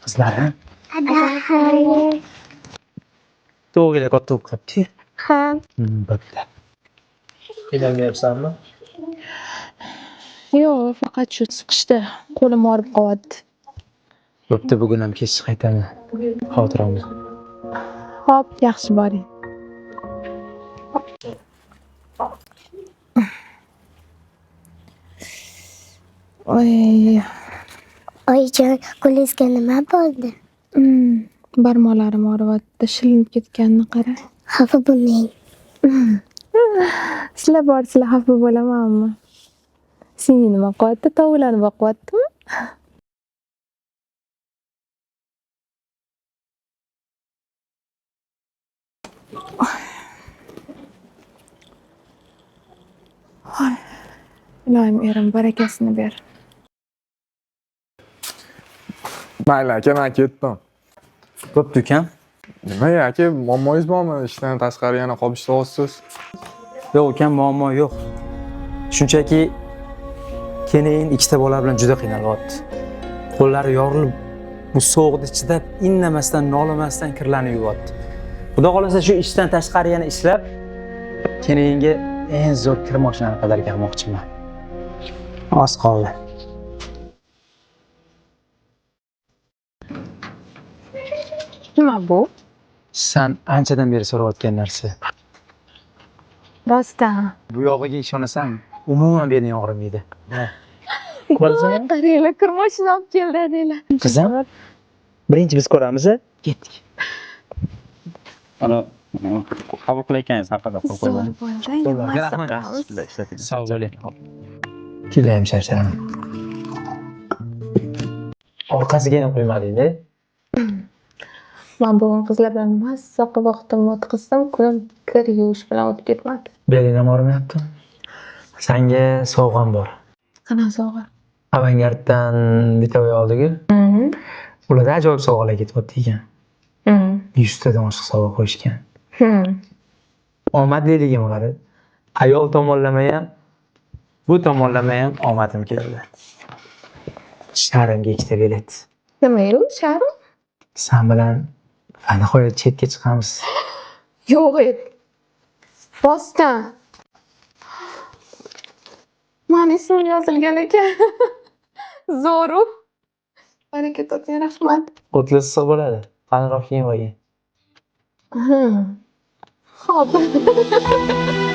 Qizlarim, Hayır. to'g'riga katta o'qib qolibdi. Ha. Bo'pti. Kelolmayapsanmi? Yo'q, faqat shu siqishda qo'lim og'rib qolyapti. Bo'pti, bugun ham kechki qaytaman. Xotiramiz. Hop, yaxshi boring. Oy, Oyijon, qo'lingizga nima bo'ldi? barmoqlarim og'riyapti. Shilinib ketganini qara. Xafa bo'lmang. Sizlar borsizlar xafa bo'lamanmi? Senga nima qilyapti? Tovuqlarni boqyaptimi? Iloyim erim barakasini ber. Mayli aka, men ketdim. Bo'pti ukam. Nima aka, muammoyingiz bormi? Ishdan tashqari yana qolib ishlayapsiz. Yo'q ukam, muammo yo'q. Shunchaki keyin ikkita bola bilan juda qiynalyapti. Qo'llari yorilib, bu sovuqda ichida indamasdan, nolimasdan kirlanib yuryapti. Xudo xolasa shu ishdan tashqari yana ishlab, keyingi eng zo'r kir mashinani qadar kelmoqchiman. Oz qoldi. Nima bu? San anchadan beri so'rayotgan narsa. Rostdan. Bu yog'iga ishonasan, umuman beling og'rimaydi. Qaranglar, kir mashina olib keldi deylar. Qizim, birinchi biz ko'ramiz, ketdik. Ana qabul qilayotganingiz haqida qo'l qo'ying. Sog' bo'ling. Kelayim charchadim. Orqasiga ham qo'ymading-da. Men bugun qizlar bilan mazza qilib vaqtimni o'tkazsam, kunim kir yuvish bilan o'tib ketmadi. Beling ham og'rimayapti? Sanga sovg'am bor. Qanaqa sovg'a? Avangarddan bitta uy oldik-ku. Ularda ajoyib sovg'alar ketyapti ekan. 100 tadan oshiq sovg'a qo'yishgan. Omadliligim qaradi. Ayol tomonlama ham, bu tomonlama ham omadim keldi. Sharimga ikkita bilet. Nima yu, Sharim? Sen bilan nihoyat chetga chiqamiz. Yo'q edi. Rostdan. Mani ismim yozilgan ekan. Zo'ru. Baraka toping, rahmat. O'tli issiq bo'ladi. Qaniroq kiyim olgin. Xo'p.